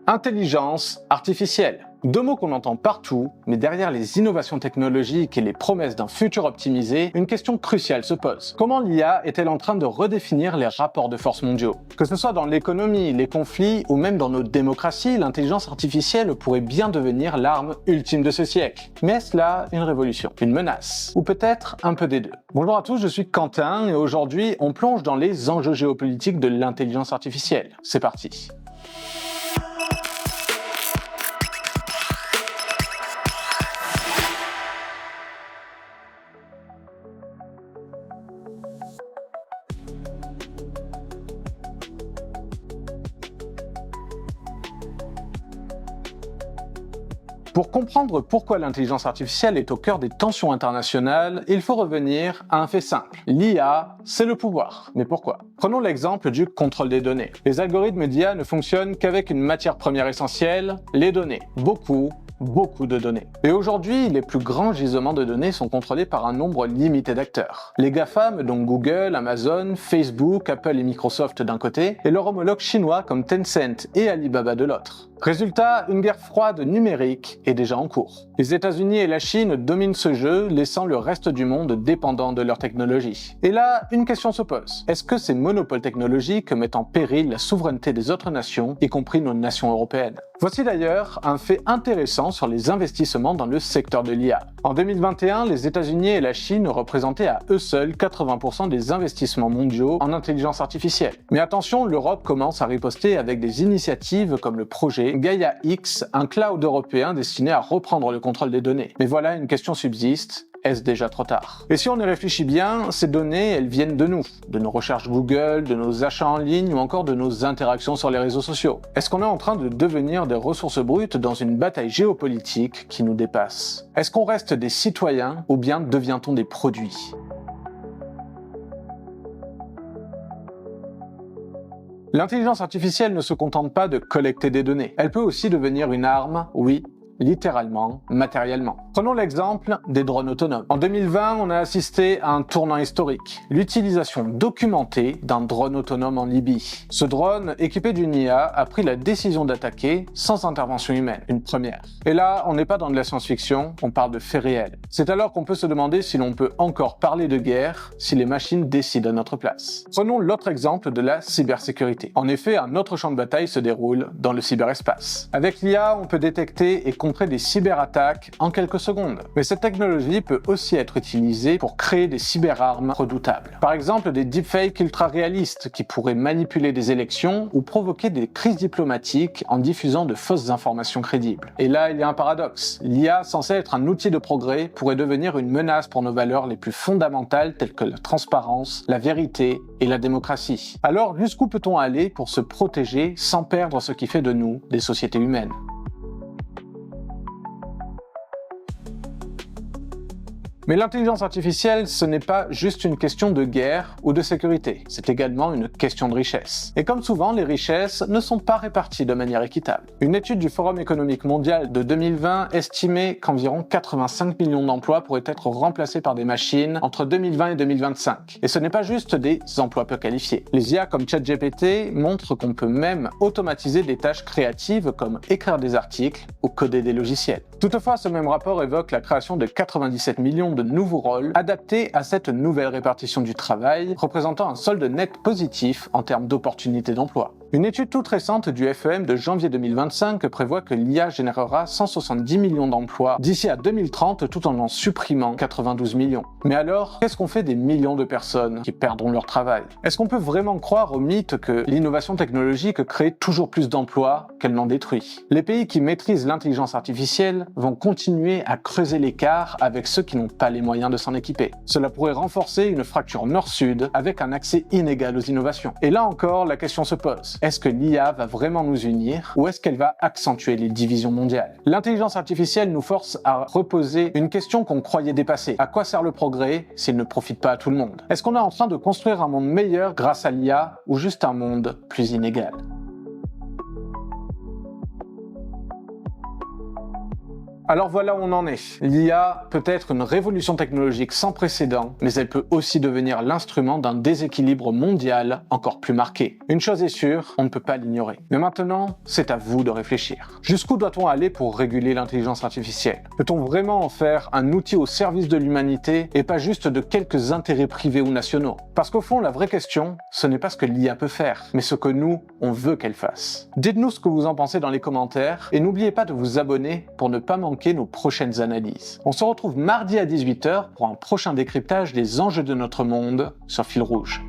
Intelligence artificielle. Deux mots qu'on entend partout, mais derrière les innovations technologiques et les promesses d'un futur optimisé, une question cruciale se pose. Comment l'IA est-elle en train de redéfinir les rapports de force mondiaux? Que ce soit dans l'économie, les conflits ou même dans nos démocraties, l'intelligence artificielle pourrait bien devenir l'arme ultime de ce siècle. Mais est-ce là une révolution? Une menace? Ou peut-être un peu des deux? Bonjour à tous, je suis Quentin et aujourd'hui on plonge dans les enjeux géopolitiques de l'intelligence artificielle. C'est parti. Pour comprendre pourquoi l'intelligence artificielle est au cœur des tensions internationales, il faut revenir à un fait simple. L'IA, c'est le pouvoir. Mais pourquoi? Prenons l'exemple du contrôle des données. Les algorithmes d'IA ne fonctionnent qu'avec une matière première essentielle, les données. Beaucoup de données. Et aujourd'hui, les plus grands gisements de données sont contrôlés par un nombre limité d'acteurs. Les GAFAM, donc Google, Amazon, Facebook, Apple et Microsoft d'un côté, et leurs homologues chinois comme Tencent et Alibaba de l'autre. Résultat, une guerre froide numérique est déjà en cours. Les États-Unis et la Chine dominent ce jeu, laissant le reste du monde dépendant de leur technologie. Et là, une question se pose. Est-ce que ces monopoles technologiques mettent en péril la souveraineté des autres nations, y compris nos nations européennes? Voici d'ailleurs un fait intéressant sur les investissements dans le secteur de l'IA. En 2021, les États-Unis et la Chine représentaient à eux seuls 80% des investissements mondiaux en intelligence artificielle. Mais attention, l'Europe commence à riposter avec des initiatives comme le projet Gaia X, un cloud européen destiné à reprendre le contrôle des données. Mais voilà, une question subsiste. Est-ce déjà trop tard? Et si on y réfléchit bien, ces données, elles viennent de nous, de nos recherches Google, de nos achats en ligne ou encore de nos interactions sur les réseaux sociaux. Est-ce qu'on est en train de devenir des ressources brutes dans une bataille géopolitique qui nous dépasse? Est-ce qu'on reste des citoyens ou bien devient-on des produits? L'intelligence artificielle ne se contente pas de collecter des données. Elle peut aussi devenir une arme, oui, littéralement, matériellement. Prenons l'exemple des drones autonomes. En 2020, on a assisté à un tournant historique, l'utilisation documentée d'un drone autonome en Libye. Ce drone, équipé d'une IA, a pris la décision d'attaquer sans intervention humaine, une première. Et là, on n'est pas dans de la science-fiction, on parle de faits réels. C'est alors qu'on peut se demander si l'on peut encore parler de guerre si les machines décident à notre place. Prenons l'autre exemple de la cybersécurité. En effet, un autre champ de bataille se déroule dans le cyberespace. Avec l'IA, on peut détecter et contrer des cyberattaques en quelques secondes. Mais cette technologie peut aussi être utilisée pour créer des cyberarmes redoutables. Par exemple, des deepfakes ultra réalistes qui pourraient manipuler des élections ou provoquer des crises diplomatiques en diffusant de fausses informations crédibles. Et là, il y a un paradoxe. L'IA, censée être un outil de progrès, pourrait devenir une menace pour nos valeurs les plus fondamentales telles que la transparence, la vérité et la démocratie. Alors, jusqu'où peut-on aller pour se protéger sans perdre ce qui fait de nous des sociétés humaines? Mais l'intelligence artificielle, ce n'est pas juste une question de guerre ou de sécurité, c'est également une question de richesse. Et comme souvent, les richesses ne sont pas réparties de manière équitable. Une étude du Forum économique mondial de 2020 estimait qu'environ 85 millions d'emplois pourraient être remplacés par des machines entre 2020 et 2025. Et ce n'est pas juste des emplois peu qualifiés. Les IA comme ChatGPT montrent qu'on peut même automatiser des tâches créatives comme écrire des articles ou coder des logiciels. Toutefois, ce même rapport évoque la création de 97 millions de nouveaux rôles adaptés à cette nouvelle répartition du travail, représentant un solde net positif en termes d'opportunités d'emploi. Une étude toute récente du FEM de janvier 2025 prévoit que l'IA générera 170 millions d'emplois d'ici à 2030 tout en supprimant 92 millions. Mais alors, qu'est-ce qu'on fait des millions de personnes qui perdront leur travail? Est-ce qu'on peut vraiment croire au mythe que l'innovation technologique crée toujours plus d'emplois qu'elle n'en détruit? Les pays qui maîtrisent l'intelligence artificielle vont continuer à creuser l'écart avec ceux qui n'ont pas les moyens de s'en équiper. Cela pourrait renforcer une fracture nord-sud avec un accès inégal aux innovations. Et là encore, la question se pose. Est-ce que l'IA va vraiment nous unir ou est-ce qu'elle va accentuer les divisions mondiales? L'intelligence artificielle nous force à reposer une question qu'on croyait dépassée. À quoi sert le progrès s'il ne profite pas à tout le monde? Est-ce qu'on est en train de construire un monde meilleur grâce à l'IA ou juste un monde plus inégal? Alors voilà où on en est. L'IA peut être une révolution technologique sans précédent, mais elle peut aussi devenir l'instrument d'un déséquilibre mondial encore plus marqué. Une chose est sûre, on ne peut pas l'ignorer. Mais maintenant, c'est à vous de réfléchir. Jusqu'où doit-on aller pour réguler l'intelligence artificielle? Peut-on vraiment en faire un outil au service de l'humanité et pas juste de quelques intérêts privés ou nationaux? Parce qu'au fond, la vraie question, ce n'est pas ce que l'IA peut faire, mais ce que nous, on veut qu'elle fasse. Dites-nous ce que vous en pensez dans les commentaires et n'oubliez pas de vous abonner pour ne pas manquer nos prochaines analyses. On se retrouve mardi à 18h pour un prochain décryptage des enjeux de notre monde sur Fil Rouge.